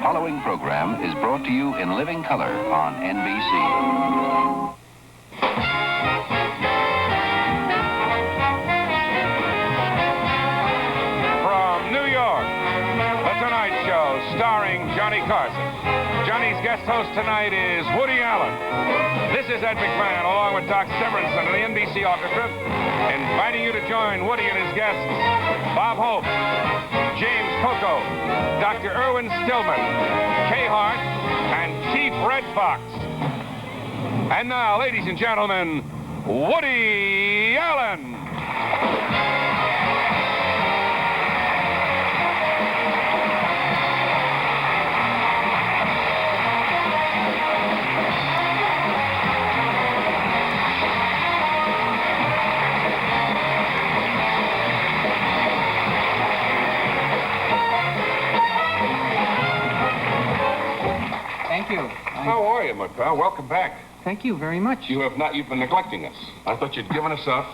following program is brought to you in living color on NBC. From New York, The Tonight Show, starring Johnny Carson. Johnny's guest host tonight is Woody Allen. This is Ed McMahon, along with Doc Severinsen and the NBC Orchestra, inviting you to join Woody and his guests, Bob Hope, James Coco, Dr. Irwin Stillman, Kay Hart, and Chief Red Fox. And now, ladies and gentlemen, Woody Allen. Thank you. How are you, my pal? Welcome back. Thank you very much. You've been neglecting us. I thought you'd given us up.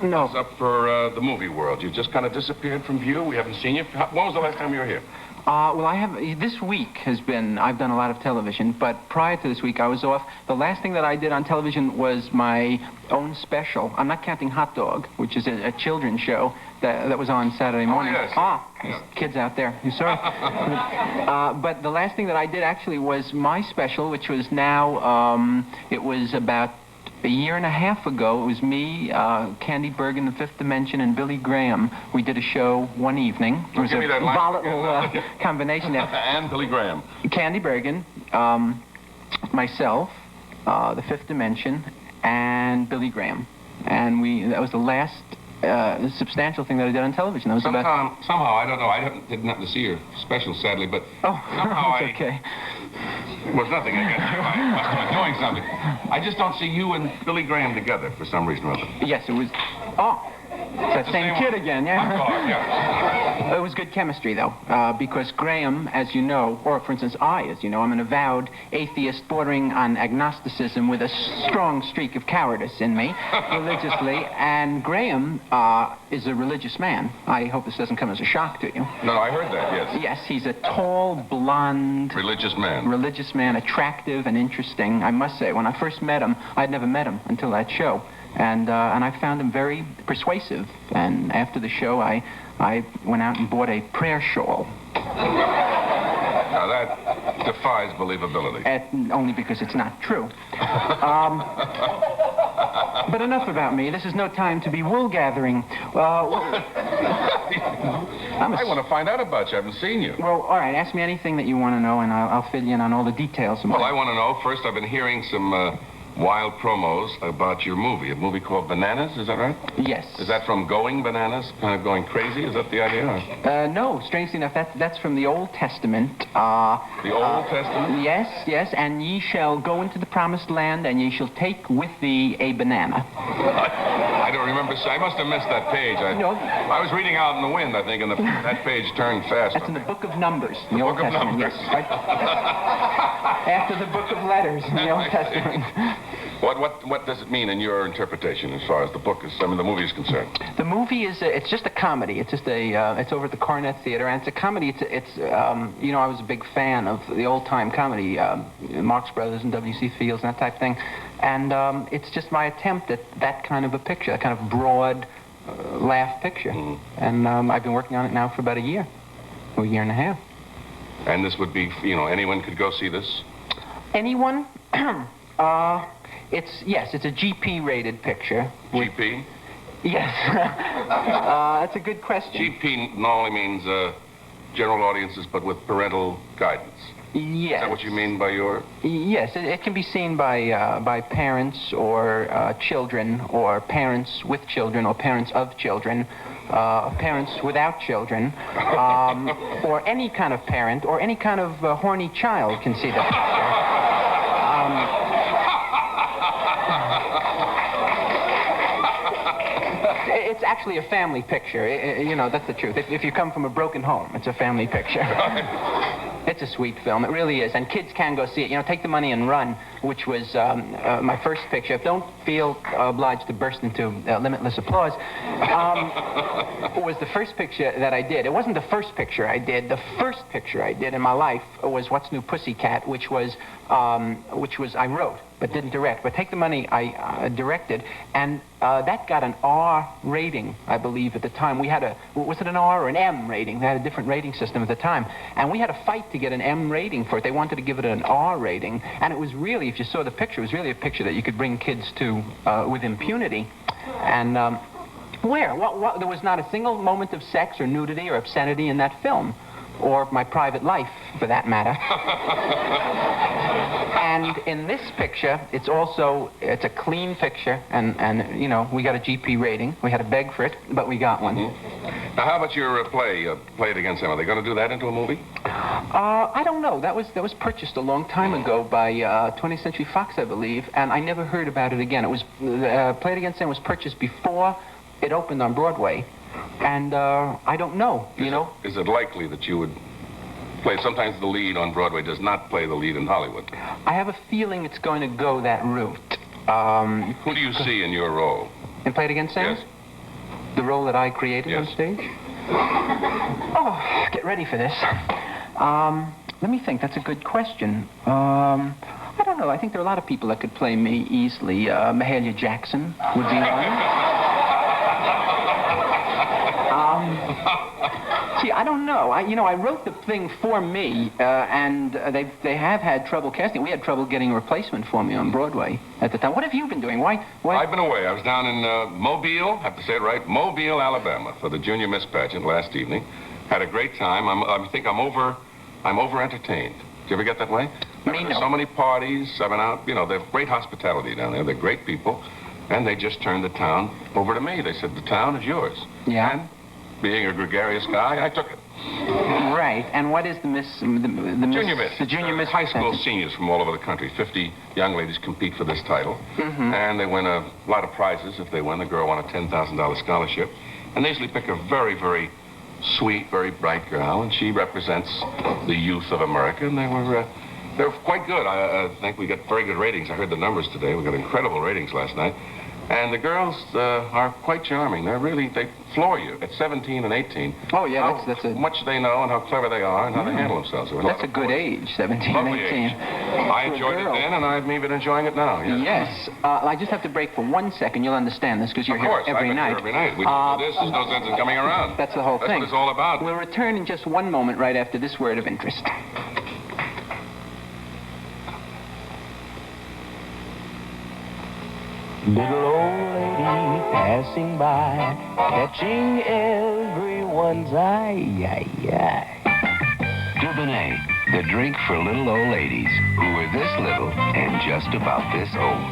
No. Us up for the movie world. You've just kind of disappeared from view. We haven't seen you. When was the last time you were here? Well, this week I've done a lot of television, but prior to this week I was off. The last thing that I did on television was my own special. I'm not counting Hot Dog, which is a children's show that was on Saturday morning. Oh, yes. There's kids out there. You saw it? But the last thing that I did actually was my special, which was now, it was about a year and a half ago. It was me, Candy Bergen, The Fifth Dimension, and Billy Graham. We did a show one evening. It was Give me that line. volatile combination there. And Billy Graham. Candy Bergen, myself, The Fifth Dimension, and Billy Graham. And that was the last substantial thing that I did on television. That was Somehow, I don't know. I didn't have to see your special, sadly, but somehow it's okay. It was nothing against you. I must have been doing something. I just don't see you and Billy Graham together for some reason or other. Yes, it was. It's that same kid again, yeah. It was good chemistry, though, because Graham, as you know, or for instance, as you know, I'm an avowed atheist bordering on agnosticism with a strong streak of cowardice in me, religiously, and Graham is a religious man. I hope this doesn't come as a shock to you. No, I heard that, yes. Yes, he's a tall, blonde... Religious man. Religious man, attractive and interesting, I must say. When I first met him, I'd never met him until that show. And I found him very persuasive. And after the show, I went out and bought a prayer shawl. Now, that defies believability. Only because it's not true. But enough about me. This is no time to be wool gathering. I want to find out about you. I haven't seen you. Well, all right. Ask me anything that you want to know, and I'll fill you in on all the details. Well, I want to know, first, I've been hearing some... wild promos about your movie, a movie called Bananas, is that right? Yes. Is that from Going Bananas, kind of going crazy? Is that the idea? No, strangely enough, that's from the Old Testament. The Old Testament? Yes, and ye shall go into the promised land, and ye shall take with thee a banana. I don't remember, I must have missed that page. I was reading Out in the Wind, I think, and that page turned fast. That's in the Book of Numbers. The Book of Numbers. Yes, right? After the Book of Letters in the Old Testament. What does it mean in your interpretation as far as the movie is concerned? The movie it's just a comedy. It's just it's over at the Coronet Theater, and it's a comedy. It's I was a big fan of the old-time comedy, Marx Brothers and W.C. Fields and that type of thing. And it's just my attempt at that kind of a picture, that kind of broad laugh picture. Mm. And I've been working on it now for about a year and a half. And this would be, anyone could go see this? Anyone? It's a GP-rated picture. GP? Yes. That's a good question. GP normally means general audiences, but with parental guidance. Yes. Is that what you mean by your... Yes, it can be seen by parents or children, or parents with children, or parents of children, parents without children, or any kind of parent, or any kind of horny child can see that. It's actually a family picture. That's the truth. If you come from a broken home, it's a family picture. It's a sweet film. It really is. And kids can go see it. You know, Take the Money and Run, which was my first picture. Don't feel obliged to burst into limitless applause. It was the first picture that I did. It wasn't the first picture I did. The first picture I did in my life was What's New Pussycat, which was I wrote but didn't direct. But Take the Money I directed, and that got an R rating, I believe, at the time. We had was it an R or an M rating? They had a different rating system at the time. And we had a fight to get an M rating for it. They wanted to give it an R rating. And it was really, if you saw the picture, it was really a picture that you could bring kids to with impunity. And there was not a single moment of sex or nudity or obscenity in that film, or my private life, for that matter. And in this picture, it's a clean picture, and you know, we got a GP rating. We had to beg for it, but we got one. Mm-hmm. Now, how about your play, Play It Again, Sam? Are they going to do that into a movie? I don't know. That was purchased a long time ago by 20th Century Fox, I believe, and I never heard about it again. It was Play It Again, Sam was purchased before it opened on Broadway, and I don't know. Is it likely that you would play? Sometimes the lead on Broadway does not play the lead in Hollywood. I have a feeling it's going to go that route. Who do you see in your role? In Play It Again, Sam? Yes. The role that I created Yes. on stage? Oh, get ready for this. Let me think. That's a good question. I don't know. I think there are a lot of people that could play me easily. Mahalia Jackson would be one. See, I don't know. I wrote the thing for me, and they have had trouble casting. We had trouble getting a replacement for me on Broadway at the time. What have you been doing? Why? I've been away. I was down in Mobile, have to say it right, Mobile, Alabama, for the Junior Miss pageant last evening. Had a great time. I think I'm over-entertained. Do you ever get that way? There's so many parties. I've been out. You know, they have great hospitality down there. They're great people, and they just turned the town over to me. They said, the town is yours. Yeah. And being a gregarious guy, I took it. Right. And what is the Miss? The Junior Miss. The Junior Miss. High school seniors from all over the country. 50 young ladies compete for this title. Mm-hmm. And they win a lot of prizes. If they win, the girl won a $10,000 scholarship. And they usually pick a very, very sweet, very bright girl, and she represents the youth of America. And they were quite good. I think we got very good ratings. I heard the numbers today. We got incredible ratings last night. And the girls are quite charming. They floor you at 17 and 18. Oh, yeah, how much they know and how clever they are and how they handle themselves. That's a good age, 17 and 18. Age. I enjoyed it then, and I've been enjoying it now. Yes. I just have to break for 1 second. You'll understand this because you're here every night. Every night. We do this. There's no sense in coming around. That's the whole thing. That's what it's all about. We'll return in just one moment right after this word of interest. Little old lady passing by, catching everyone's eye. Dubonnet, the drink for little old ladies who are this little and just about this old.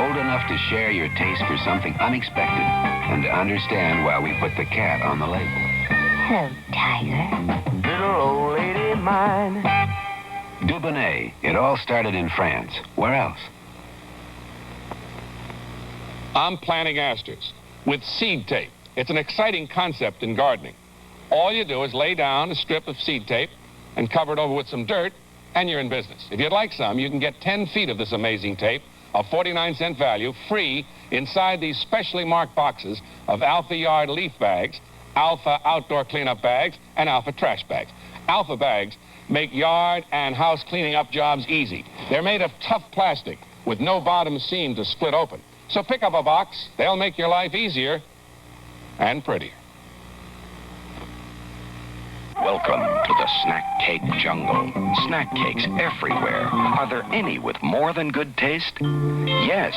Old enough to share your taste for something unexpected and to understand why we put the cat on the label. Hello, Tiger. Little old lady mine. Dubonnet, it all started in France. Where else? I'm planting asters with seed tape. It's an exciting concept in gardening. All you do is lay down a strip of seed tape and cover it over with some dirt, and you're in business. If you'd like some, you can get 10 feet of this amazing tape, a 49-cent value, free inside these specially marked boxes of Alpha Yard leaf bags, Alpha outdoor cleanup bags, and Alpha trash bags. Alpha bags make yard and house cleaning up jobs easy. They're made of tough plastic with no bottom seam to split open. So pick up a box. They'll make your life easier and prettier. Welcome to the snack cake jungle. Snack cakes everywhere. Are there any with more than good taste? Yes.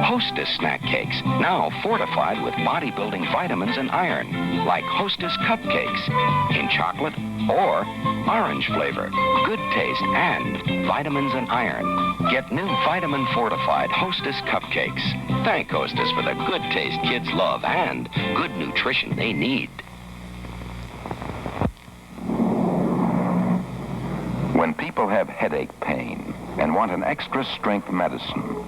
Hostess snack cakes, now fortified with bodybuilding vitamins and iron, like Hostess cupcakes in chocolate or orange flavor. Good taste and vitamins and iron. Get new vitamin fortified Hostess cupcakes. Thank Hostess for the good taste kids love and good nutrition they need. When people have headache pain and want an extra strength medicine,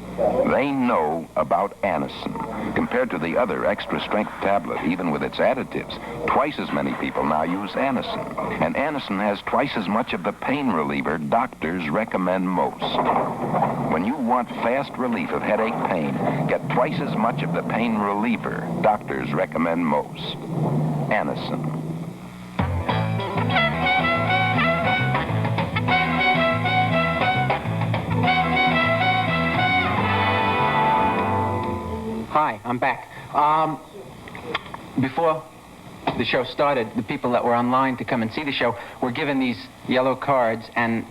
they know about Anacin. Compared to the other extra-strength tablet, even with its additives, twice as many people now use Anacin. And Anacin has twice as much of the pain reliever doctors recommend most. When you want fast relief of headache pain, get twice as much of the pain reliever doctors recommend most. Anacin. Hi, I'm back. Before the show started, the people that were online to come and see the show were given these yellow cards, and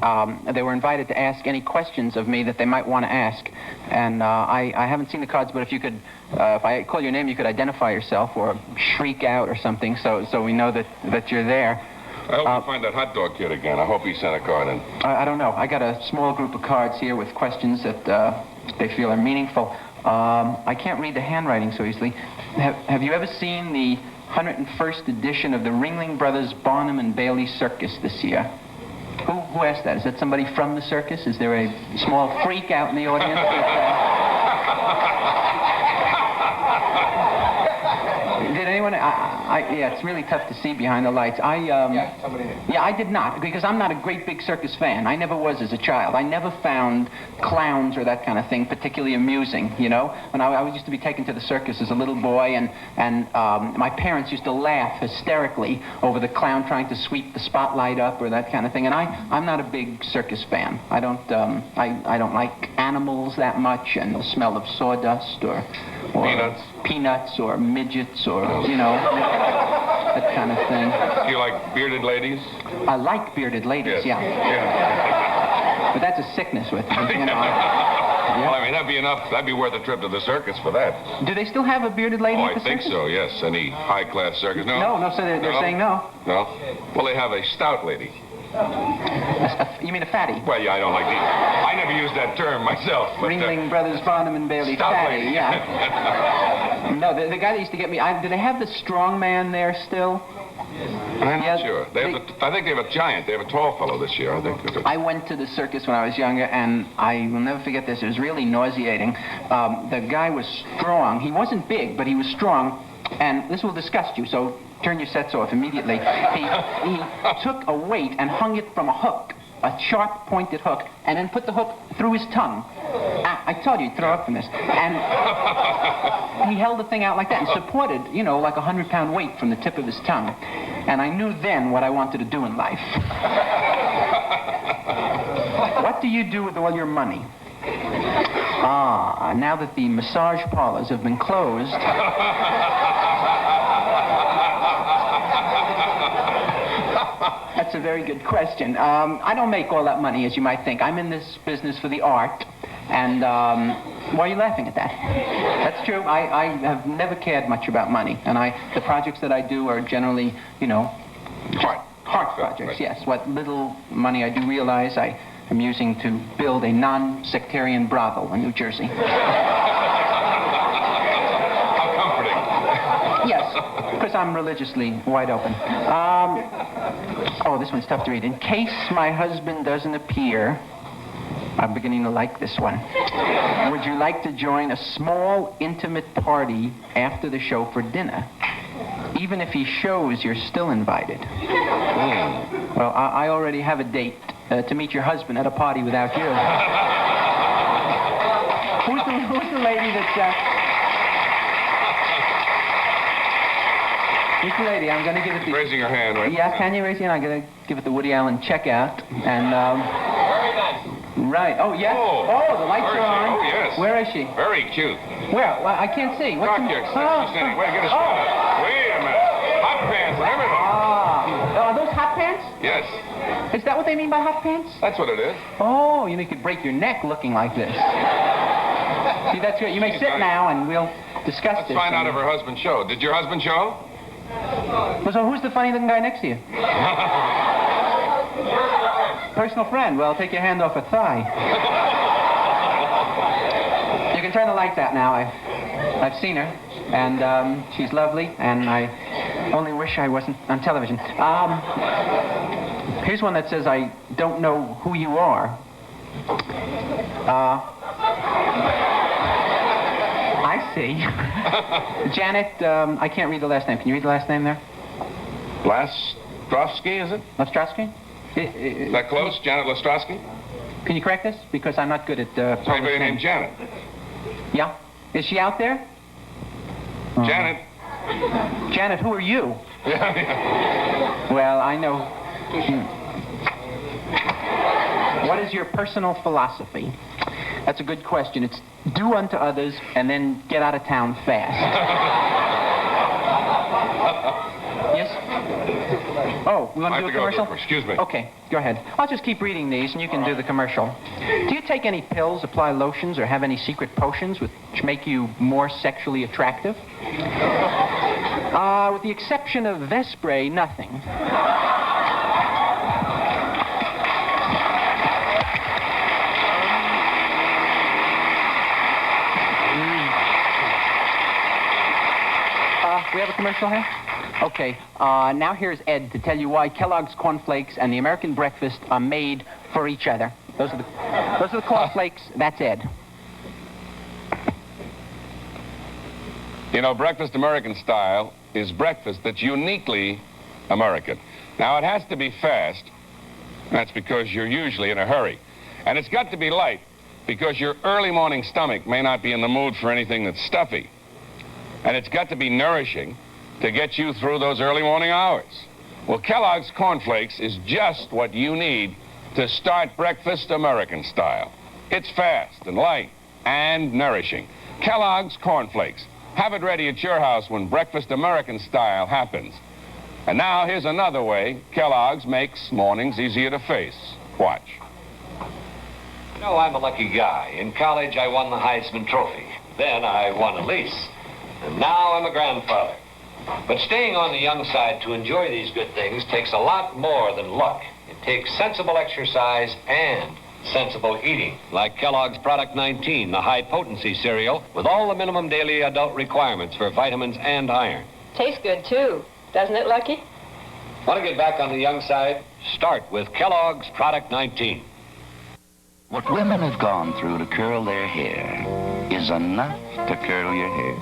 they were invited to ask any questions of me that they might want to ask. And I haven't seen the cards, but if you could, if I call your name, you could identify yourself or shriek out or something, so we know that you're there. I hope you find that hot dog kid again. I hope he sent a card in. I don't know. I got a small group of cards here with questions that they feel are meaningful. I can't read the handwriting so easily. Have you ever seen the 101st edition of the Ringling Brothers Barnum and Bailey Circus this year? Who asked that? Is that somebody from the circus? Is there a small freak out in the audience? Did anyone? Yeah, it's really tough to see behind the lights. Yeah, somebody did. Yeah, I did not, because I'm not a great big circus fan. I never was as a child. I never found clowns or that kind of thing particularly amusing, you know? When I used to be taken to the circus as a little boy, and my parents used to laugh hysterically over the clown trying to sweep the spotlight up or that kind of thing. And I'm not a big circus fan. I don't like animals that much, and the smell of sawdust or peanuts or midgets or, you know, that kind of thing. Do you like bearded ladies? I like bearded ladies, yes. Yeah. But that's a sickness with me, you know. Yeah. Well, I mean, that'd be enough. That'd be worth a trip to the circus for that. Do they still have a bearded lady at the circus? I think so, yes. Any high-class circus. No, so they're saying no. No? Well, they have a stout lady. You mean a fatty? Well, yeah, I don't like the... I never used that term myself. But, Ringling Brothers Barnum and Bailey fatty, lady. Yeah. No, the guy that used to get me... do they have the strong man there still? I'm not sure. I think they have a giant. They have a tall fellow this year, I think. I went to the circus when I was younger, and I will never forget this. It was really nauseating. The guy was strong. He wasn't big, but he was strong. And this will disgust you, so turn your sets off immediately. He took a weight and hung it from a hook, a sharp, pointed hook, and then put the hook through his tongue. I told you, throw up from this. And he held the thing out like that and supported, you know, like a 100-pound weight from the tip of his tongue. And I knew then what I wanted to do in life. What do you do with all your money? Now that the massage parlors have been closed... That's a very good question. I don't make all that money, as you might think. I'm in this business for the art. And why are you laughing at that? That's true. I have never cared much about money. And the projects that I do are generally, you know, heart projects, yes. What little money I do realize I am using to build a non-sectarian brothel in New Jersey. How comforting. Yes, because I'm religiously wide open. This one's tough to read. In case my husband doesn't appear, I'm beginning to like this one. Would you like to join a small, intimate party after the show for dinner? Even if he shows you're still invited. Well, I already have a date to meet your husband at a party without you. Who's the lady that's... Who's the lady? I'm going to give it the... Raising her hand, right? Yeah, can you raise your hand? I'm going to give it the Woody Allen checkout. And, Very nice. Right. Oh, yes. Oh, the lights are on. Oh, yes. Where is she? Very cute. Where? Well, I can't see. What's She's standing. Wait, get a shot. Wait a minute. Hot pants and everything. Are those hot pants? Yes. Is that what they mean by hot pants? That's what it is. Oh, you could break your neck looking like this. See, that's good. You may sit now, and we'll discuss this. Let's find out if her husband showed. Did your husband show? Well, so who's the funny-looking guy next to you? Personal friend. Well, take your hand off her thigh. You can turn the lights out now. I've seen her, and she's lovely, and I only wish I wasn't on television. Here's one that says, I don't know who you are. I see. Janet, I can't read the last name. Can you read the last name there? Lestrowski, is it? Lestrowski? Is that close? Janet Lestrowski? Can you correct this? Because I'm not good at Is anybody named Janet? Yeah? Is she out there? Janet. Janet, who are you? Yeah. Well, I know. What is your personal philosophy? That's a good question. It's do unto others and then get out of town fast. Yes? Oh, we want to do a commercial? Excuse me. Okay, go ahead. I'll just keep reading these and you can do the commercial. Do you take any pills, apply lotions, or have any secret potions which make you more sexually attractive? With the exception of Vespray, nothing. We have a commercial here? Okay, now here's Ed to tell you why Kellogg's cornflakes and the American breakfast are made for each other. Those are the cornflakes. That's Ed. You know, breakfast American style is breakfast that's uniquely American. Now, it has to be fast. That's because you're usually in a hurry. And it's got to be light because your early morning stomach may not be in the mood for anything that's stuffy. And it's got to be nourishing to get you through those early morning hours. Well, Kellogg's cornflakes is just what you need to start breakfast American style. It's fast and light and nourishing. Kellogg's cornflakes. Have it ready at your house when breakfast American style happens. And now here's another way Kellogg's makes mornings easier to face. Watch. You know, I'm a lucky guy. In college, I won the Heisman Trophy. Then I won a lease. And now I'm a grandfather. But staying on the young side to enjoy these good things takes a lot more than luck. It takes sensible exercise and sensible eating. Like Kellogg's Product 19, the high-potency cereal with all the minimum daily adult requirements for vitamins and iron. Tastes good, too. Doesn't it, Lucky? Want to get back on the young side? Start with Kellogg's Product 19. What women have gone through to curl their hair is enough to curl your hair.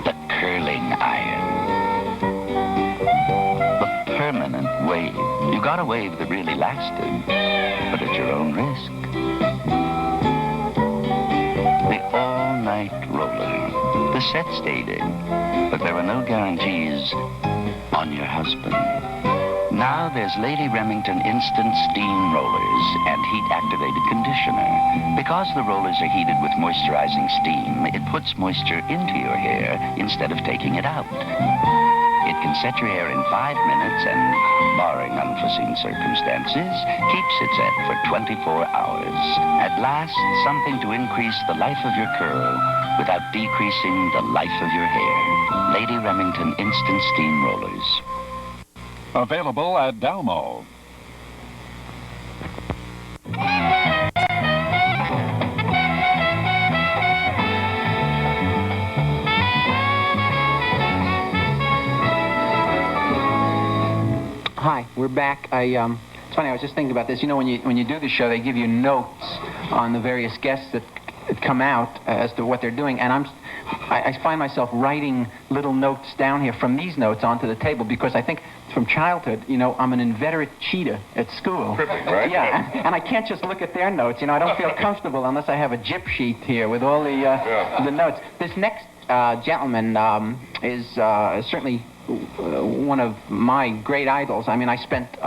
The curling iron. The permanent wave. You got a wave that really lasted, but at your own risk. The all-night roller. The set stayed in, but there were no guarantees on your husband. Now there's Lady Remington Instant Steam Rollers and Heat-Activated Conditioner. Because the rollers are heated with moisturizing steam, it puts moisture into your hair instead of taking it out. It can set your hair in 5 minutes and, barring unforeseen circumstances, keeps it set for 24 hours. At last, something to increase the life of your curl without decreasing the life of your hair. Lady Remington Instant Steam Rollers. Available at Dalmo. Hi, we're back. It's funny, I was just thinking about this. You know, when you do the show, they give you notes on the various guests that come out as to what they're doing, and I find myself writing little notes down here from these notes onto the table because I think from childhood, you know, I'm an inveterate cheater at school. Crippling, right? Yeah, and I can't just look at their notes. You know, I don't feel comfortable unless I have a gyp sheet here with all the notes. This next gentleman is certainly one of my great idols. I mean, I spent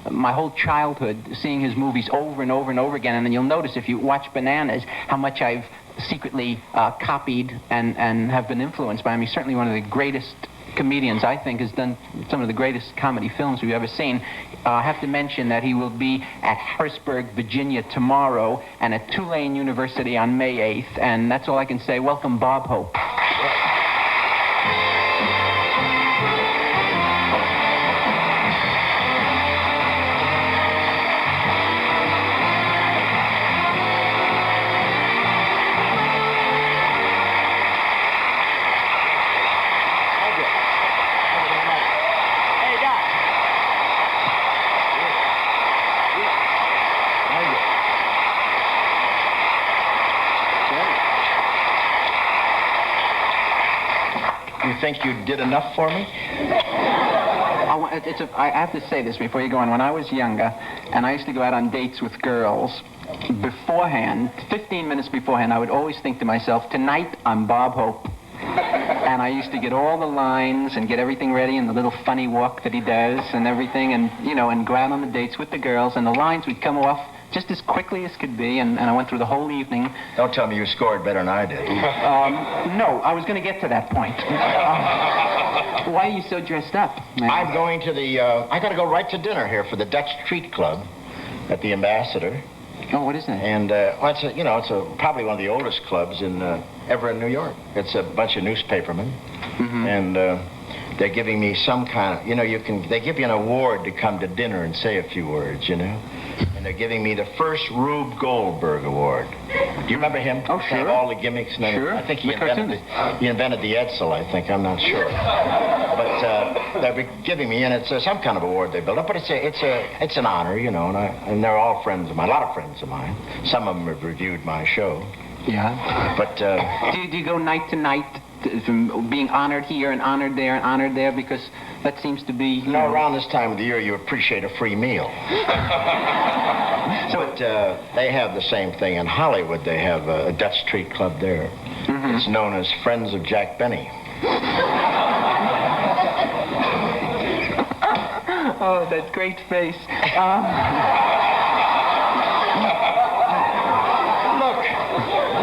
my whole childhood seeing his movies over and over and over again, and then you'll notice if you watch Bananas how much I've secretly copied and have been influenced by him. He's certainly one of the greatest comedians, I think, has done some of the greatest comedy films we've ever seen. I have to mention that he will be at Harrisburg, Virginia tomorrow and at Tulane University on May 8th, and that's all I can say. Welcome, Bob Hope. think you did enough for me? I have to say this before you go on. When I was younger, and I used to go out on dates with girls, beforehand, 15 minutes beforehand, I would always think to myself, tonight I'm Bob Hope. And I used to get all the lines and get everything ready and the little funny walk that he does and everything, and, you know, and go out on the dates with the girls, and the lines would come off just as quickly as could be, and I went through the whole evening. Don't tell me you scored better than I did. No, I was going to get to that point. Why are you so dressed up, man? I'm going to I got to go right to dinner here for the Dutch Treat Club at the Ambassador. Oh, what is that? And, well, it's probably one of the oldest clubs ever in New York. It's a bunch of newspapermen. Mm-hmm. And they're giving me some kind of, they give you an award to come to dinner and say a few words, And they're giving me the first Rube Goldberg Award. Do you remember him? Oh, sure. All the gimmicks and everything. Sure. I think he invented the Edsel, I think. I'm not sure. But they're giving me, and it's some kind of award they built up. But it's an honor, and they're all friends of mine, a lot of friends of mine. Some of them have reviewed my show. Yeah. But do you go night to night, from being honored here and honored there and honored there? Because that seems to be... around this time of the year, you appreciate a free meal. But they have the same thing in Hollywood. They have a Dutch Treat Club there. Mm-hmm. It's known as Friends of Jack Benny. Oh, that great face.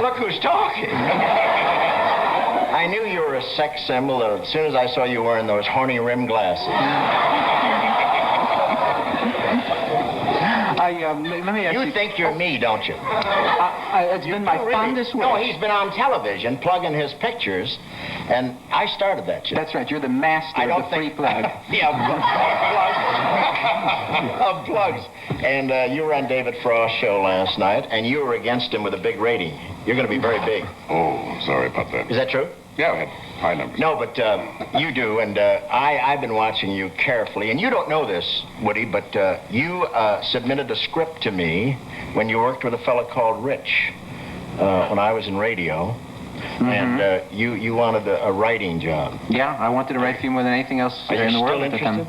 Look who's talking. I knew you were a sex symbol as soon as I saw you wearing those horny rim glasses. Let me ask you... You think you're me, don't you? It's been my fondest wish. No, he's been on television plugging his pictures, and I started that shit. That's right. You're the master of the free plug. Yeah, of plugs. And you were on David Frost's show last night, and you were against him with a big rating. You're going to be very big. Oh, sorry about that. Is that true? Yeah, we had high numbers. No, but you do, and I've been watching you carefully. And you don't know this, Woody, but you submitted a script to me when you worked with a fellow called Rich when I was in radio. Mm-hmm. And you wanted a writing job. Yeah, I wanted to write for you more than anything else in the world at the time.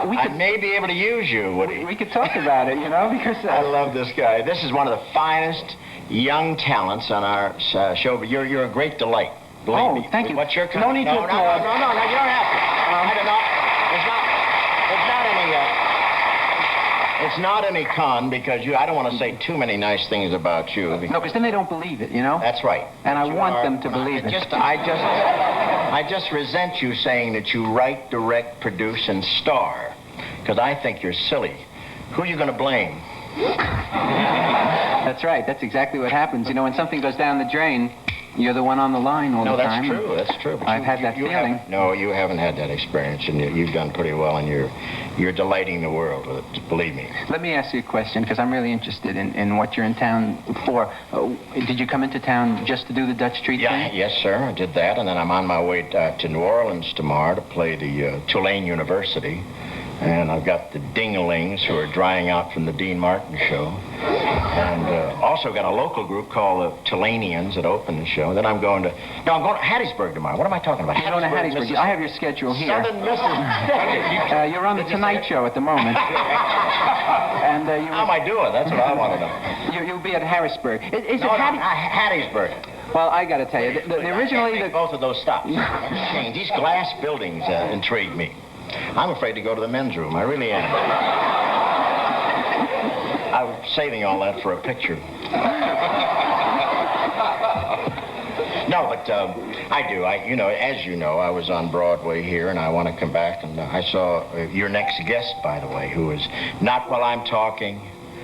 I may be able to use you, Woody. We could talk about it, because... I love this guy. This is one of the finest young talents on our show, but you're a great delight. Believe me. Thank you. What's your No need to... No, you don't have to. I don't know. It's not any con because I don't want to say too many nice things about you. No, because then they don't believe it, That's right. And I want them to believe it. I just resent you saying that you write, direct, produce, and star, because I think you're silly. Who are you going to blame? That's right. That's exactly what happens. When something goes down the drain, you're the one on the line all the time. No, that's true. But I've had that feeling. No, you haven't had that experience, and you've done pretty well, and you're delighting the world with it, believe me. Let me ask you a question, because I'm really interested in what you're in town for. Did you come into town just to do the Dutch Treat thing? Yes, sir. I did that, and then I'm on my way to New Orleans tomorrow to play the Tulane University. And I've got the Dinglings who are drying out from the Dean Martin show. And also got a local group called the Tulanians that open the show. Then I'm going to Hattiesburg tomorrow. What am I talking about? You're going to Hattiesburg. I have your schedule here. Southern Mississippi. You're on the Tonight Show at the moment. And how am I doing? That's what I want to know. You'll be at Harrisburg. Hattiesburg. Well, I got to tell you, originally... both of those stops. These glass buildings intrigue me. I'm afraid to go to the men's room. I really am. I was saving all that for a picture. No, but I do. As you know, I was on Broadway here, and I want to come back. And I saw your next guest, by the way, who is not while I'm talking.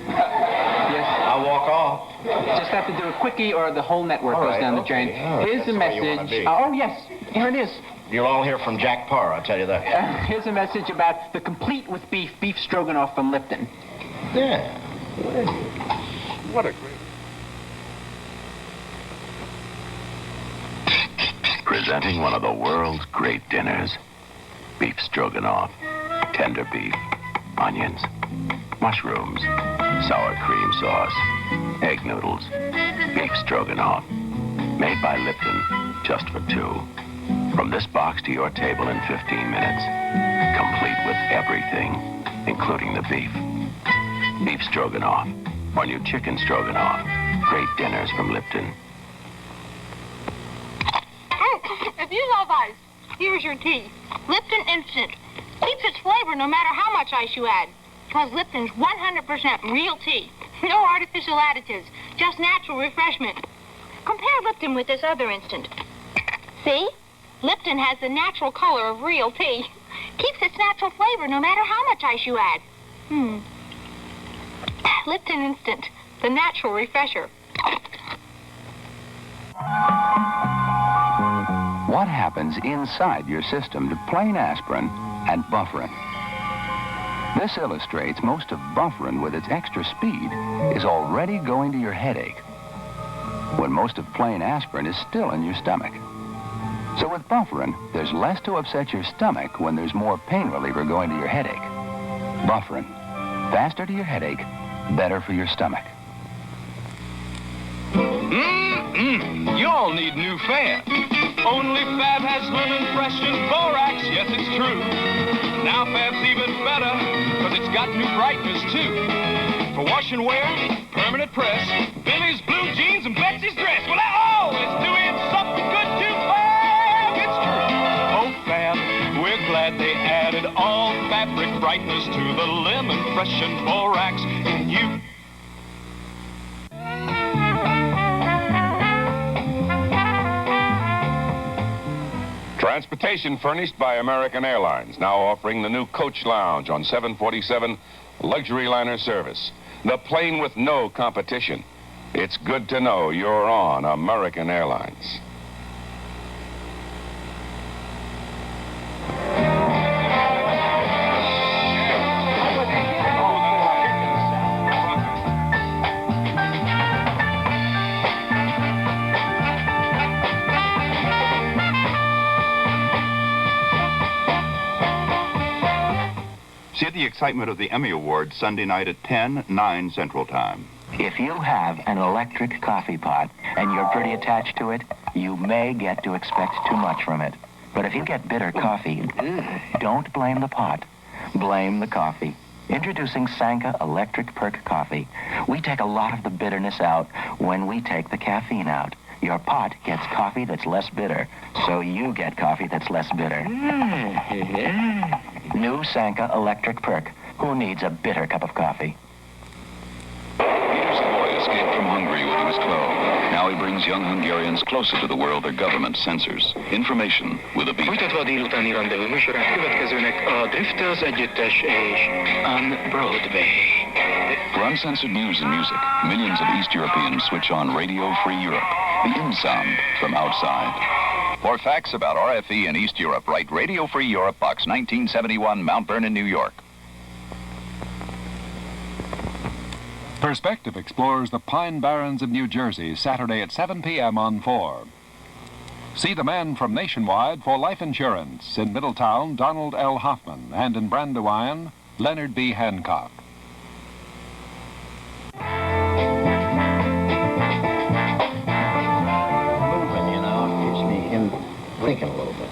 Yes. I'll walk off. Just have to do a quickie, or the whole network goes down the drain. Here's the message. Oh, yes. Here it is. You'll all hear from Jack Parr, I'll tell you that. Here's a message about the complete with beef stroganoff from Lipton. Yeah. What a great... Presenting one of the world's great dinners. Beef stroganoff, tender beef, onions, mushrooms, sour cream sauce, egg noodles, beef stroganoff. Made by Lipton. just for two. From this box to your table in 15 minutes, complete with everything, including the beef. Beef stroganoff, or new chicken stroganoff. Great dinners from Lipton. If you love ice, here's your tea. Lipton Instant. Keeps its flavor no matter how much ice you add. Because Lipton's 100% real tea. No artificial additives. Just natural refreshment. Compare Lipton with this other instant. See? Lipton has the natural color of real tea. Keeps its natural flavor no matter how much ice you add. Lipton Instant. The natural refresher. What happens inside your system to plain aspirin and bufferin? This illustrates most of bufferin with its extra speed is already going to your headache, when most of plain aspirin is still in your stomach. So with bufferin, there's less to upset your stomach when there's more pain reliever going to your headache. Bufferin, faster to your headache, better for your stomach. You all need new Fab. Only Fab has lemon fresh and borax, yes, it's true. Now Fab's even better, because it's got new brightness, too. For wash and wear, permanent press, Billy's blue jeans and Betsy's dress. Well, it's doing something good to Fab, it's true. Oh, Fab, we're glad they added all fabric brightness to the lemon fresh and borax in you. Transportation furnished by American Airlines, now offering the new coach lounge on 747 luxury liner service. The plane with no competition. It's good to know you're on American Airlines. See the excitement of the Emmy Awards Sunday night at 10, 9 Central Time. If you have an electric coffee pot and you're pretty attached to it, you may get to expect too much from it. But if you get bitter coffee, don't blame the pot. Blame the coffee. Introducing Sanka Electric Perk Coffee. We take a lot of the bitterness out when we take the caffeine out. Your pot gets coffee that's less bitter, so you get coffee that's less bitter. New Sanka Electric Perk. Who needs a bitter cup of coffee? Peter's boy escaped from Hungary when he was 12. Now he brings young Hungarians closer to the world their government censors. Information with a beat. Folytatva a délutáni rendezvú műsorát következőnek a Drifters együttes és On Broadway. For uncensored news and music, millions of East Europeans switch on Radio Free Europe, the in sound from outside. For facts about RFE in East Europe, write Radio Free Europe, Box 1971, Mount Vernon, New York. Perspective explores the Pine Barrens of New Jersey, Saturday at 7 p.m. on 4. See the man from Nationwide for life insurance. In Middletown, Donald L. Hoffman, and in Brandywine, Leonard B. Hancock. Thinking a little bit.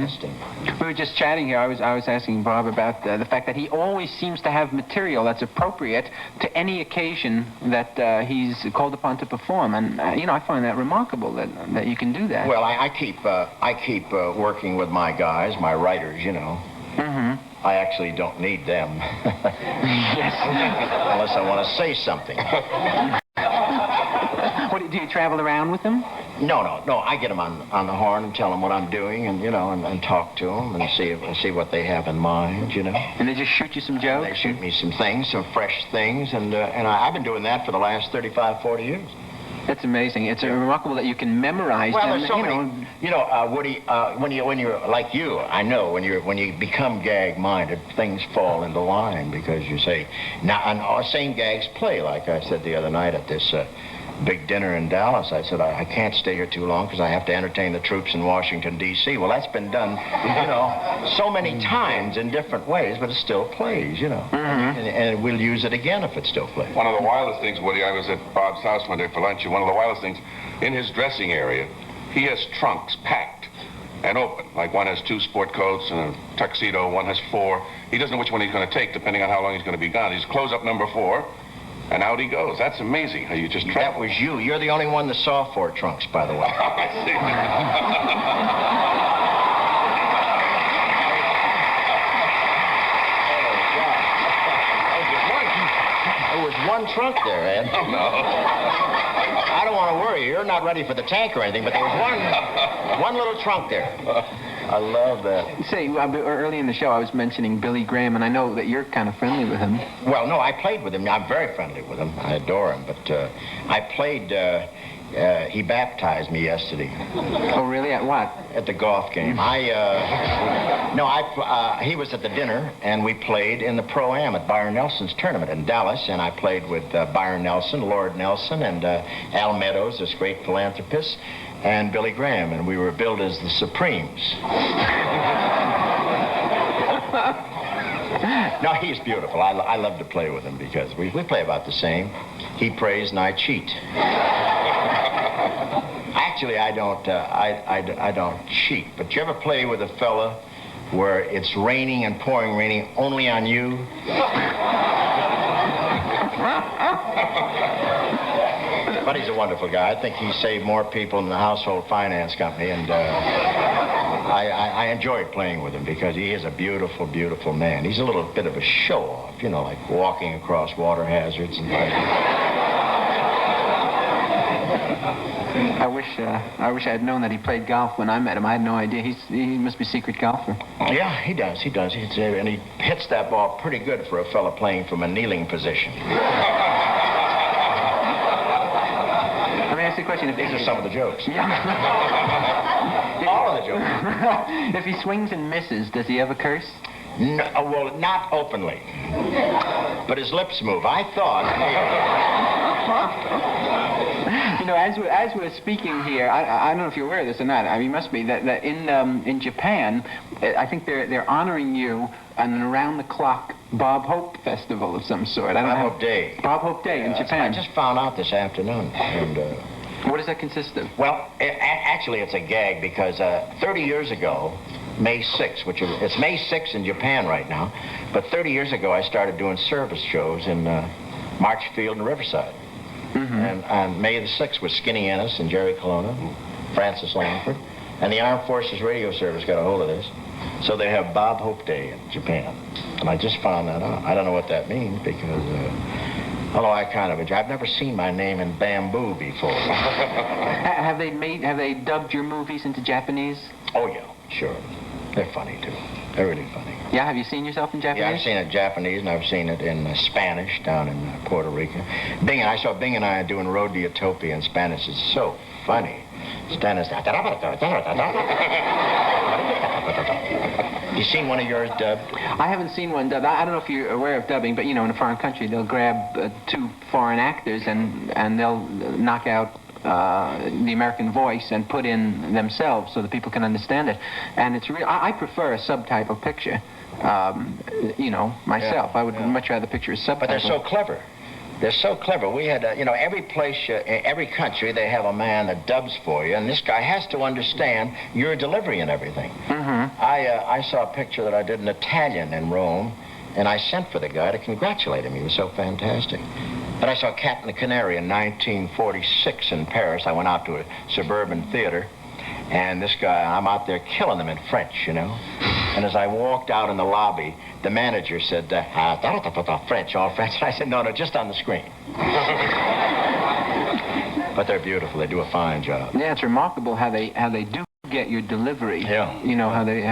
Testing. We were just chatting here. I was asking Bob about the fact that he always seems to have material that's appropriate to any occasion that he's called upon to perform, and I find that remarkable that you can do that. Well, I keep working with my guys, my writers. I actually don't need them. Yes. Unless I want to say something. Do you travel around with them? No. I get them on the horn and tell them what I'm doing, and and talk to them and see what they have in mind, And they just shoot you some jokes. They shoot me some things, some fresh things, and I've been doing that for the last 35, 40 years. That's amazing. It's remarkable that you can memorize them. There's so many. Woody, when you're like you, I know when you become gag-minded, things fall into line because you say, now, and our same gags play. Like I said the other night at this big dinner in Dallas, I said, I can't stay here too long because I have to entertain the troops in Washington, D.C. Well, that's been done, so many times in different ways, but it still plays, and we'll use it again if it still plays. One of the wildest things, Woody, I was at Bob's house one day for lunch, and one of the wildest things, in his dressing area, he has trunks packed and open. Like one has 2 sport coats and a tuxedo, one has 4. He doesn't know which one he's going to take depending on how long he's going to be gone. He's close up number 4, and out he goes. That's amazing how you just travel. That was you. You're the only one that saw 4 trunks, by the way. I see. There was one trunk there, Ed. No. I don't want to worry. You're not ready for the tank or anything, but there was one little trunk there. I love that. Say, early in the show, I was mentioning Billy Graham, and I know that you're kind of friendly with him. Well, no, I played with him. I'm very friendly with him. I adore him. But I played... he baptized me yesterday. Oh, really? At what? At the golf game. He was at the dinner, and we played in the Pro-Am at Byron Nelson's tournament in Dallas, and I played with Byron Nelson, Lord Nelson, and Al Meadows, this great philanthropist, and Billy Graham, and we were billed as the Supremes. No, he's beautiful. I love to play with him because we play about the same. He prays and I cheat. Actually, I don't cheat. But you ever play with a fella where it's raining and pouring raining only on you? But he's a wonderful guy. I think he saved more people in the household finance company, and I enjoyed playing with him because he is a beautiful, beautiful man. He's a little bit of a show-off, you know, like walking across water hazards and I wish I had known that he played golf when I met him. I had no idea. He must be a secret golfer. Yeah, he does. And he hits that ball pretty good for a fella playing from a kneeling position. Let me ask you a question. These are some of the jokes. Yeah. All of the jokes. If he swings and misses, does he ever curse? No, well, not openly. But his lips move. I thought... You know, as we're speaking here, I don't know if you're aware of this or not. I mean, you must be that in Japan, I think they're honoring you on an around-the-clock Bob Hope festival of some sort. Bob Hope Day. Bob Hope Day in Japan. I just found out this afternoon. And what does that consist of? Well, actually, it's a gag because 30 years ago, May 6th, it's May 6th in Japan right now, but 30 years ago I started doing service shows in Marchfield and Riverside. Mm-hmm. And on May the 6th was Skinny Ennis and Jerry Colonna, Francis Langford, and the Armed Forces Radio Service got a hold of this. So they have Bob Hope Day in Japan. And I just found that out. I don't know what that means because, although I kind of enjoy, I've never seen my name in bamboo before. Have they dubbed your movies into Japanese? Oh, yeah, sure. They're funny, too. They're really funny. Yeah, have you seen yourself in Japanese? Yeah, I've seen it in Japanese, and I've seen it in Spanish down in Puerto Rico. I saw Bing and I doing Road to Utopia in Spanish. It's so funny. Stannis. You seen one of yours dubbed? I haven't seen one dubbed. I don't know if you're aware of dubbing, but, you know, in a foreign country, they'll grab 2 foreign actors and they'll knock out the American voice and put in themselves so that people can understand it. And it's real. I prefer a subtitle picture, you know, myself. I would much rather picture a subtitle. But they're so clever. They're so clever. We had, you know, every place, every country, they have a man that dubs for you, and this guy has to understand your delivery and everything. Mm-hmm. I saw a picture that I did in Italian in Rome, and I sent for the guy to congratulate him. He was so fantastic. But I saw Cat and the Canary in 1946 in Paris. I went out to a suburban theater, and this guy, I'm out there killing them in French, you know. And as I walked out in the lobby, the manager said, French, all French. And I said, no, just on the screen. But they're beautiful. They do a fine job. Yeah, it's remarkable how they do get your delivery. Yeah. You know, how they...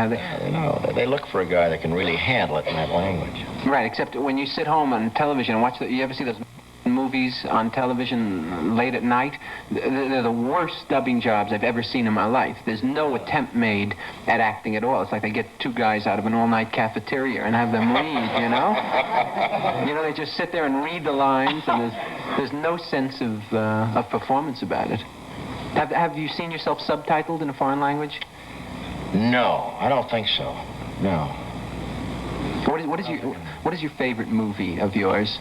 You know, they look for a guy that can really handle it in that language. Right, except when you sit home on television and watch you ever see those movies on television late at night? They're the worst dubbing jobs I've ever seen in my life. There's no attempt made at acting at all. It's like they get 2 guys out of an all-night cafeteria and have them read, you know? You know, they just sit there and read the lines, and there's no sense of performance about it. Have you seen yourself subtitled in a foreign language? No, I don't think so. No. What is your favorite movie of yours?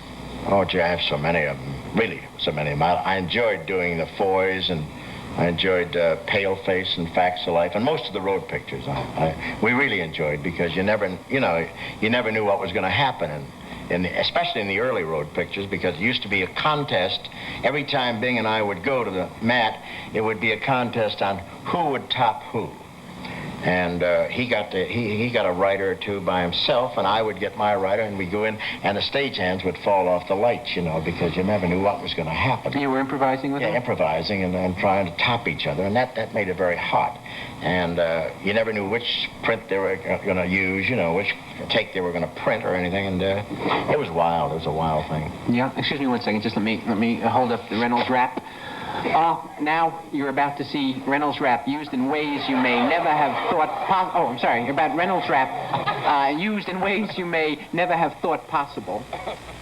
Oh, gee, I have so many of them. Really, so many of them. I enjoyed doing The Foys and I enjoyed Paleface and Facts of Life, and most of the road pictures. We really enjoyed, because you never knew what was going to happen, especially in the early road pictures, because it used to be a contest. Every time Bing and I would go to the mat, it would be a contest on who would top who. And he got a rider or two by himself, and I would get my rider, and we'd go in, and the stagehands would fall off the lights, because you never knew what was going to happen. You were improvising with them? Yeah, improvising and trying to top each other, and that made it very hot. And you never knew which print they were going to use, which take they were going to print or anything, and it was wild. It was a wild thing. Yeah, excuse me 1 second. Just let me hold up the Reynolds wrap. Now you're about to see Reynolds wrap used in ways you may never have thought possible. Oh, I'm sorry, about Reynolds wrap used in ways you may never have thought possible.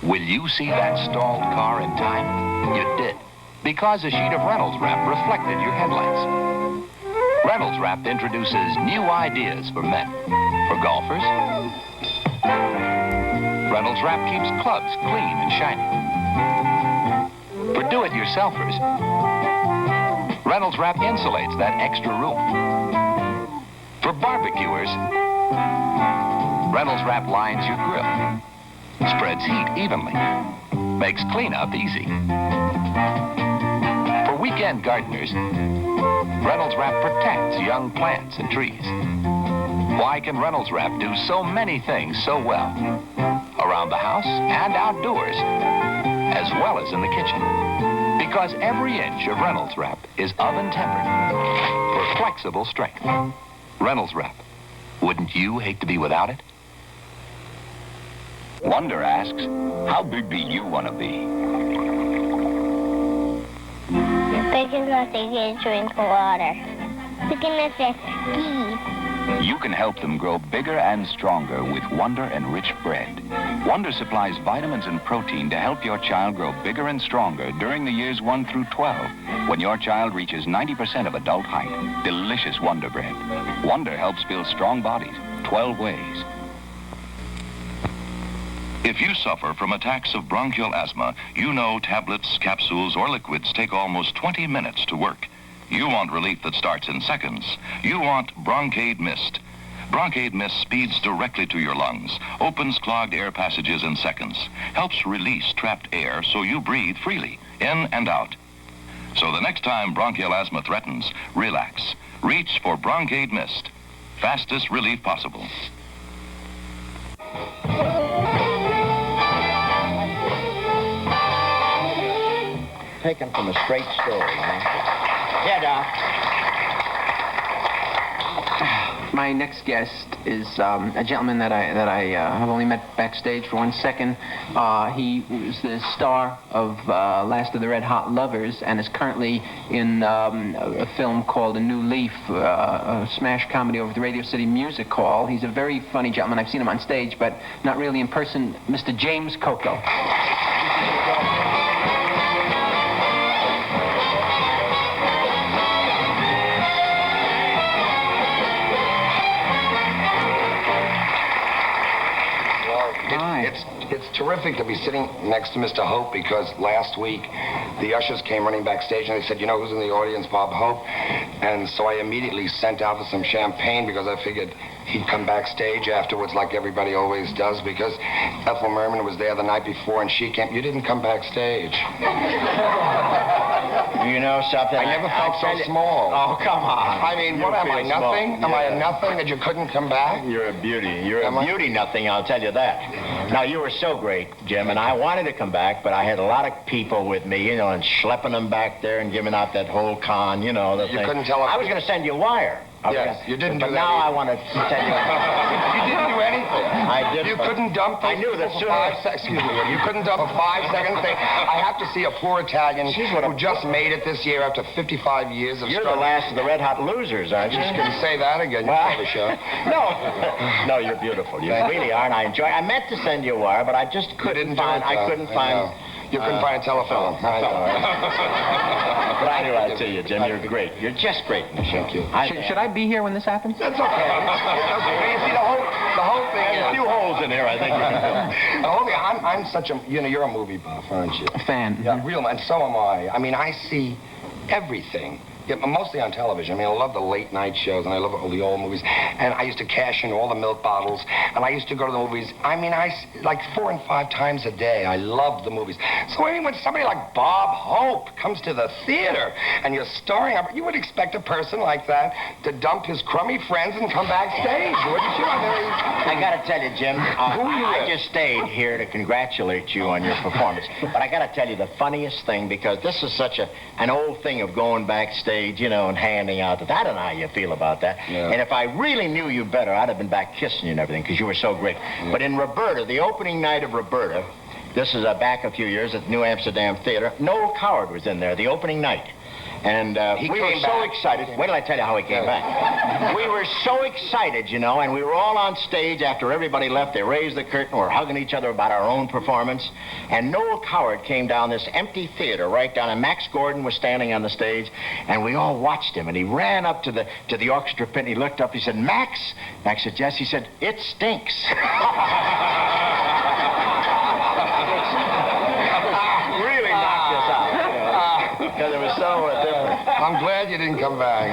Will you see that stalled car in time? You did, because a sheet of Reynolds wrap reflected your headlights. Reynolds wrap introduces new ideas for men, for golfers. Reynolds wrap keeps clubs clean and shiny. For do-it-yourselfers, Reynolds wrap insulates that extra room. For barbecuers, Reynolds wrap lines your grill, spreads heat evenly, makes cleanup easy. For weekend gardeners, Reynolds wrap protects young plants and trees. Why can Reynolds wrap do so many things so well? Around the house and outdoors, as well as in the kitchen. Because every inch of Reynolds wrap is oven tempered for flexible strength. Reynolds wrap. Wouldn't you hate to be without it? Wonder asks, how big do you want to be? Big enough to get drink water. Big enough to ski. You can help them grow bigger and stronger with Wonder Enriched Bread. Wonder supplies vitamins and protein to help your child grow bigger and stronger during the years 1 through 12, when your child reaches 90% of adult height. Delicious Wonder Bread. Wonder helps build strong bodies 12 ways. If you suffer from attacks of bronchial asthma, you know tablets, capsules, or liquids take almost 20 minutes to work. You want relief that starts in seconds. You want Broncaid Mist. Broncaid Mist speeds directly to your lungs, opens clogged air passages in seconds, helps release trapped air so you breathe freely, in and out. So the next time bronchial asthma threatens, relax. Reach for Broncaid Mist. Fastest relief possible. Taken from a straight story, Yeah, Doc. My next guest is a gentleman that I have only met backstage for 1 second. He was the star of Last of the Red Hot Lovers and is currently in a film called A New Leaf, a smash comedy over at the Radio City Music Hall. He's a very funny gentleman. I've seen him on stage, but not really in person. Mr. James Coco. It's terrific to be sitting next to Mr. Hope, because last week the ushers came running backstage and they said, you know who's in the audience? Bob Hope. And so I immediately sent out for some champagne, because I figured he'd come backstage afterwards like everybody always does, because Ethel Merman was there the night before and she came. You didn't come backstage. You know something? I never felt so small. Oh, come on. I mean, what am I, nothing? Am I a nothing that you couldn't come back? You're a beauty. You're a beauty nothing, I'll tell you that. Now, you were so great, Jim, and I wanted to come back, but I had a lot of people with me, and schlepping them back there and giving out that whole con, the thing. You couldn't tell us. I was going to send you a wire. Yes, you didn't do that. But now I want to send you. You didn't do anything. I did. You couldn't dump. I knew that sooner. Excuse me. You couldn't dump a 5-second thing. I have to see a poor Italian who just made it this year after 55 years of You're struggle. the last of the Red Hot Losers, aren't you? Just gonna say that again. You call the show. No, you're beautiful. You really are, and I enjoy. I meant to send you a wire, but I just couldn't find. I couldn't find. You couldn't find a telephone. But anyway, I tell you, Jim, you're great. You're just great in the show. Thank you. Should I be here when this happens? That's okay. You see, the whole thing is... There's a few holes in here, I think. The whole thing, I'm such a... you're a movie buff, aren't you? A fan. Yeah, real man. So am I. I mean, I see everything Yeah, mostly on television. I mean, I love the late night shows, and I love all the old movies. And I used to cash in all the milk bottles, and I used to go to the movies. I mean, like 4 and 5 times a day. I loved the movies. So I mean, when somebody like Bob Hope comes to the theater, and you're starring, you would expect a person like that to dump his crummy friends and come backstage, wouldn't you? I gotta tell you, Jim, I just stayed here to congratulate you on your performance. But I gotta tell you the funniest thing, because this is such an old thing of going backstage, you know, and handing out I don't know how you feel about that. Yeah. And if I really knew you better, I'd have been back kissing you and everything, because you were so great. Yeah. But in Roberta, the opening night of Roberta, this is back a few years at the New Amsterdam Theater, Noel Coward was in there, the opening night. And we were so excited. Wait till I tell you how he came back. We were so excited, you know, and we were all on stage after everybody left. They raised the curtain. We're hugging each other about our own performance. And Noel Coward came down this empty theater right down, and Max Gordon was standing on the stage, and we all watched him. And he ran up to the orchestra pit, and he looked up. He said, "Max?" Max said, "Yes." He said, "It stinks." Really knocked us out. Because it was so different. I'm glad you didn't come back.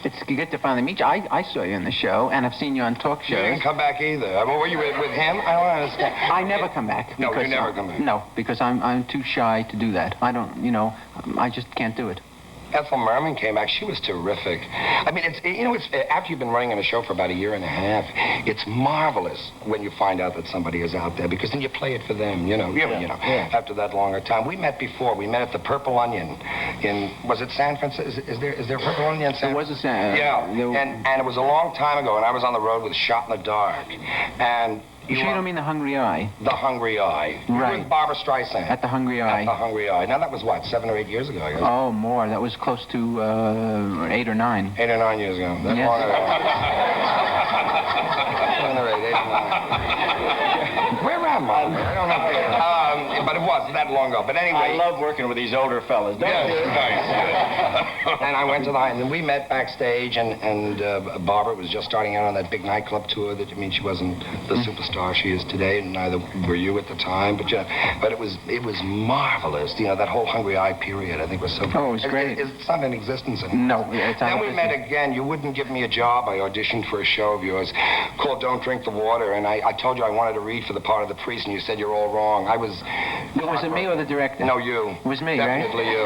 It's good to finally meet you. I saw you in the show, and I've seen you on talk shows. You didn't come back either. I mean, were you with him? I don't understand. I never come back. No, because, you never come back. No, because I'm too shy to do that. I don't, you know, I just can't do it. Ethel Merman came back. She was terrific. I mean, it's after you've been running on a show for about a year and a half, it's marvelous when you find out that somebody is out there, because then you play it for them, you know. After that longer time. We met before. We met at the Purple Onion was it San Francisco? Is there Purple Onion in San Francisco? There was a Yeah. And it was a long time ago, and I was on the road with Shot in the Dark. And you sure you don't mean The Hungry Eye? The Hungry Eye. Right. With Barbara Streisand. At The Hungry Eye. At The Hungry Eye. Now, that was what, 7 or 8 years ago, I guess? Oh, more. That was close to 8 or 9. 8 or 9 years ago. That's yes. long ago. 7 or 8, 8 or 9. Where am I? I don't know. But it was that long ago. But anyway. I love working with these older fellas, don't you? Nice. And I went to the high, and then we met backstage, and Barbara was just starting out on that big nightclub tour. She wasn't the superstar she is today, and neither were you at the time. But it was marvelous. You know, that whole Hungry Eye period, I think, was so. Oh, it was great. It's not in existence anymore. No, it's not. Then we met again. You wouldn't give me a job. I auditioned for a show of yours called Don't Drink the Water, and I told you I wanted to read for the part of the priest, and you said you're all wrong. Was it me or the director? No, you. It was me, Definitely right? you.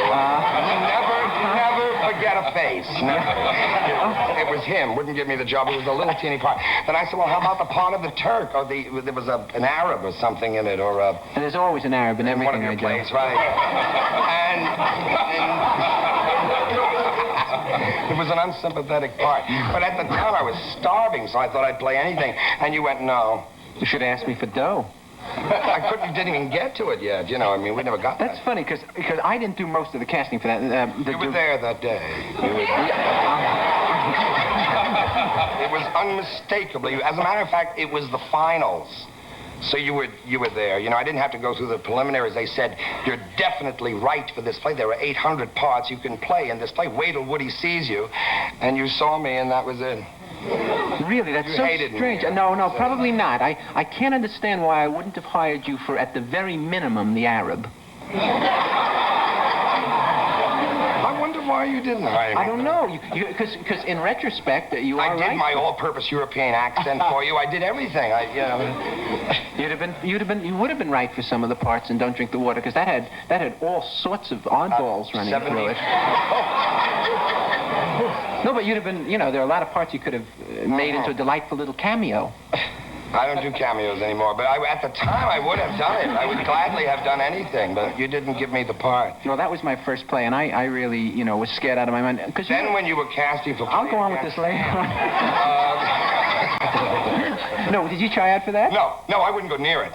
Never forget a face. Never. It was him. Wouldn't give me the job. It was a little teeny part. Then I said, well, how about the part of the Turk? Or there was an Arab or something in it, or And there's always an Arab in everything one of your I do. plays, right? And it was an unsympathetic part. But at the time, I was starving, so I thought I'd play anything. And you went, no. You should have asked me for dough. Didn't even get to it yet, you know. I mean, we never got That's funny, because I didn't do most of the casting for that. You were there that day. It was unmistakably. As a matter of fact, it was the finals. So you were there. You know, I didn't have to go through the preliminaries. They said, you're definitely right for this play. There are 800 parts you can play in this play. Wait till Woody sees you. And you saw me, and that was it. Really? That's so strange. No, probably not. I can't understand why I wouldn't have hired you for, at the very minimum, the Arab. I wonder why you didn't hire me. I don't know. Because in retrospect, you are right. I did my all-purpose European accent for you. I did everything. You would have been right for some of the parts in Don't Drink the Water, because that had all sorts of oddballs running through it. No, but you'd have been, you know, there are a lot of parts you could have made into a delightful little cameo. I don't do cameos anymore, but at the time I would have done it. I would gladly have done anything, but you didn't give me the part. No, that was my first play, and I really, you know, was scared out of my mind. Then when you were casting for... I'll go on with this later. No, did you try out for that? No, I wouldn't go near it.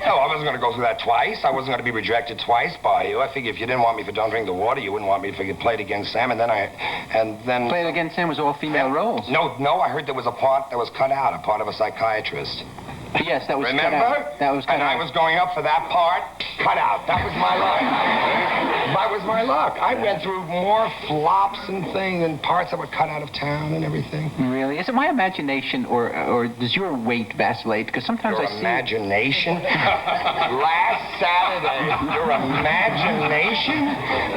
No, I wasn't going to go through that twice. I wasn't going to be rejected twice by you. I figured if you didn't want me for Don't Drink the Water, you wouldn't want me to play it against Sam, and then... Play it against Sam was all female roles. No, I heard there was a part that was cut out, a part of a psychiatrist. Yes, that was Remember? cut out. That was cut and out. I was going up for that part, cut out. That was my luck. That was my luck. I went through more flops and things and parts that were cut out of town and everything. Really? Is it my imagination, or does your weight vacillate? Because sometimes Your I see... imagination? Last Saturday, your imagination?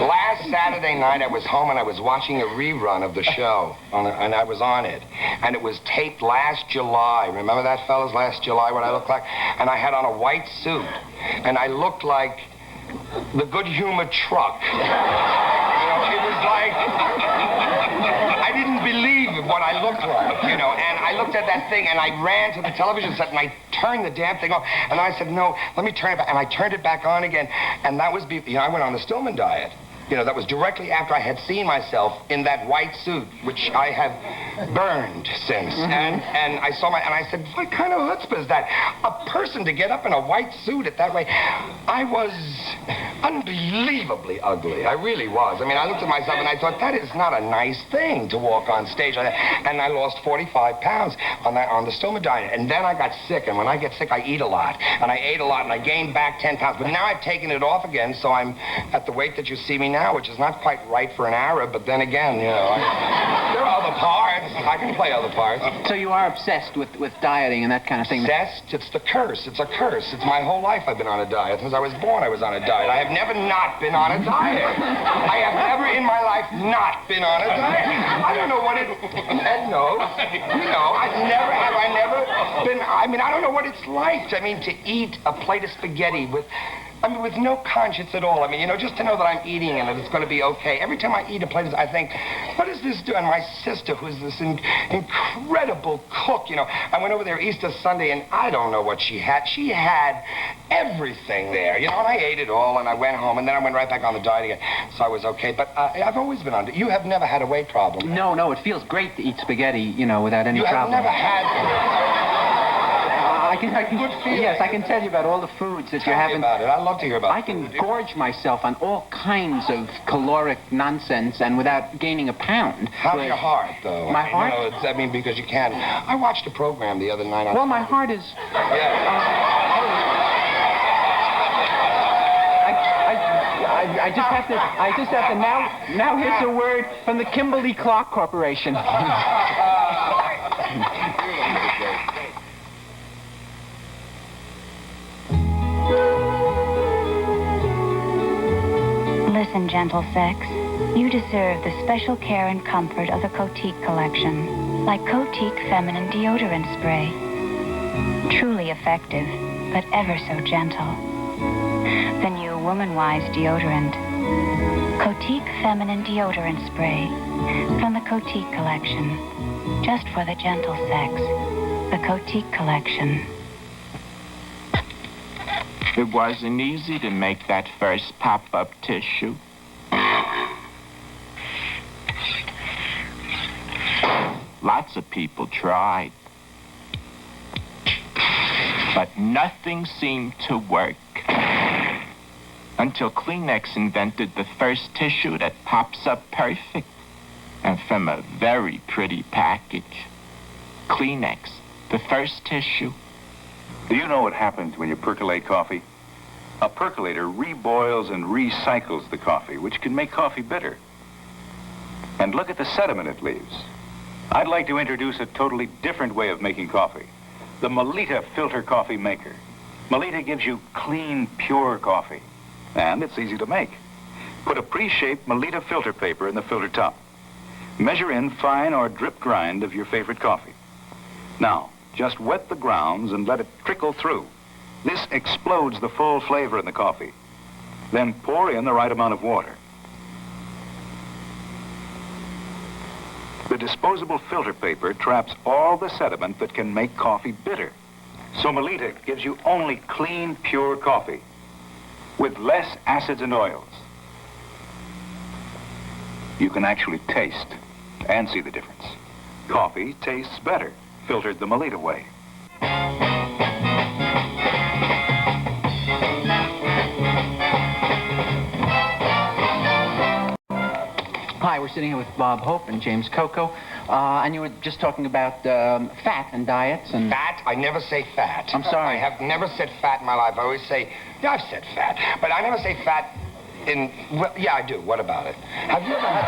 Last Saturday night, I was home and I was watching a rerun of the show, and I was on it. And it was taped last July. Remember that, fellas? Last July, what I looked like? And I had on a white suit. And I looked like the Good Humor truck. You know, it was like... I didn't believe what I looked like, you know. And I looked at that thing, and I ran to the television set, and I turned the damn thing off. And I said, no, let me turn it back. And I turned it back on again. And that was... I went on the Stillman diet. You know, that was directly after I had seen myself in that white suit, which I have burned since. And I saw and I said, what kind of chutzpah is that? A person to get up in a white suit at that way. I was unbelievably ugly. I really was. I mean, I looked at myself and I thought, that is not a nice thing to walk on stage like that. And I lost 45 pounds on the Stillman diet. And then I got sick. And when I get sick, I eat a lot. And I ate a lot and I gained back 10 pounds. But now I've taken it off again, so I'm at the weight that you see me now, which is not quite right for an Arab, but then again, you know, there are other parts. I can play other parts. So you are obsessed with dieting and that kind of thing? Obsessed? It's the curse. It's a curse. It's my whole life I've been on a diet. Since I was born, I was on a diet. I have never not been on a diet. I have never in my life not been on a diet. I don't know what it... Ed knows. You know, I never been... I mean, I don't know what it's like. I mean, to eat a plate of spaghetti with no conscience at all. I mean, you know, just to know that I'm eating and that it's going to be okay. Every time I eat a plate, I think, what does this do? And my sister, who's this incredible cook, you know, I went over there Easter Sunday, and I don't know what she had. She had everything there, you know, and I ate it all, and I went home, and then I went right back on the diet again, so I was okay. But I've always been on it. You have never had a weight problem. No, it feels great to eat spaghetti, you know, without any problem. You have never had... Yes, I can tell you about all the foods that you're having. Tell me about it. I'd love to hear about it. I can gorge myself on all kinds of caloric nonsense and without gaining a pound. How's your heart, though? My heart? You know, because you can. I watched a program the other night. Well, my heart is... I just have to now here's a word from the Kimberly-Clark Corporation. Listen, gentle sex. You deserve the special care and comfort of the Cotique collection, like Cotique Feminine Deodorant Spray. Truly effective, but ever so gentle. The new Woman-Wise deodorant. Cotique Feminine Deodorant Spray from the Cotique collection. Just for the gentle sex. The Cotique collection. It wasn't easy to make that first pop-up tissue. Lots of people tried. But nothing seemed to work. Until Kleenex invented the first tissue that pops up perfect. And from a very pretty package. Kleenex, the first tissue. Do you know what happens when you percolate coffee? A percolator reboils and recycles the coffee, which can make coffee bitter. And look at the sediment it leaves. I'd like to introduce a totally different way of making coffee. The Melita filter coffee maker. Melita gives you clean, pure coffee. And it's easy to make. Put a pre-shaped Melita filter paper in the filter top. Measure in fine or drip grind of your favorite coffee. Now, just wet the grounds and let it trickle through. This explodes the full flavor in the coffee. Then pour in the right amount of water. The disposable filter paper traps all the sediment that can make coffee bitter. So Melita gives you only clean, pure coffee with less acids and oils. You can actually taste and see the difference. Coffee tastes better, filtered the Melita way. Hi, we're sitting here with Bob Hope and James Coco, and you were just talking about fat and diets and... Fat? I never say fat. I'm sorry. I have never said fat in my life. I always say, yeah, I've said fat, but I never say fat in... Well, yeah, I do. What about it? Have you ever had...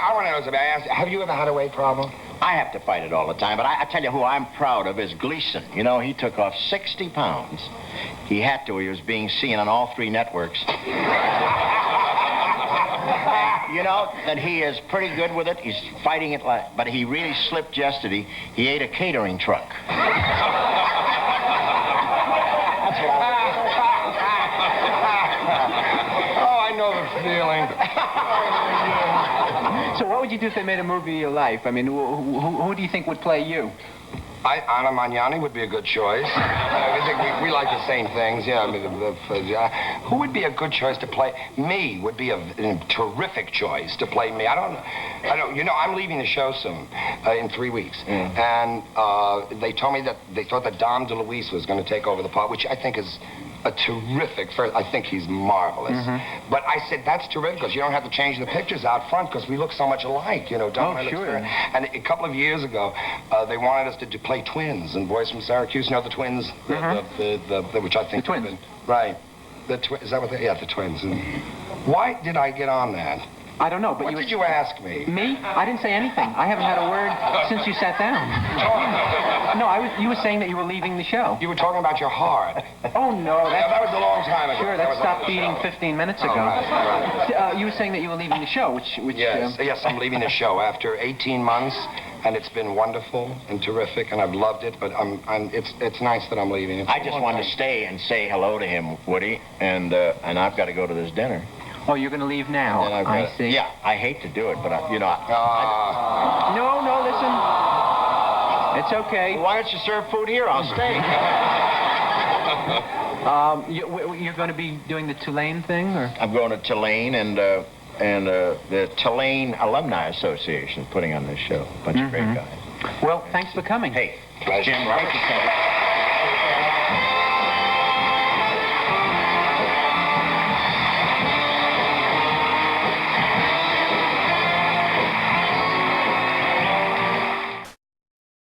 I want to know something. I asked, have you ever had a weight problem? I have to fight it all the time, but I tell you who I'm proud of is Gleason. You know, he took off 60 pounds. He had to. He was being seen on all 3 networks. You know, that he is pretty good with it. He's fighting it like... But he really slipped yesterday. He ate a catering truck. That's what Oh, I know the feeling. So what would you do if they made a movie of your life? I mean, who do you think would play you? Anna Magnani would be a good choice. I think we like the same things. Yeah, I mean, who would be a good choice to play? Me would be a terrific choice to play me. I don't. You know, I'm leaving the show soon, in 3 weeks, and they told me that they thought that Dom DeLuise was going to take over the part, which I think is a terrific. I think he's marvelous. But I said that's terrific because you don't have to change the pictures out front because we look so much alike. You know, Dom and I look very... And a couple of years ago, they wanted us to play twins and Boys from Syracuse. You know the twins, which I think the twins. Right. Is that what they? Yeah, the twins. And why did I get on that? I don't know, but what did you ask me? Me? I didn't say anything. I haven't had a word since you sat down. No, you were saying that you were leaving the show. You were talking about your heart. Oh, no. That was a long time ago. Sure, that stopped beating 15 minutes ago. Right. You were saying that you were leaving the show, which yes, yes, I'm leaving the show after 18 months, and it's been wonderful and terrific, and I've loved it, but it's nice that I'm leaving. I just wanted to stay and say hello to him, Woody, and I've got to go to this dinner. Oh, you're going to leave now. I see. Yeah, I hate to do it, but, No, listen. It's okay. Why don't you serve food here? I'll stay. You're going to be doing the Tulane thing, or? I'm going to Tulane and the Tulane Alumni Association putting on this show. A bunch of great guys. Well, thanks for coming. Hey, Jim, right?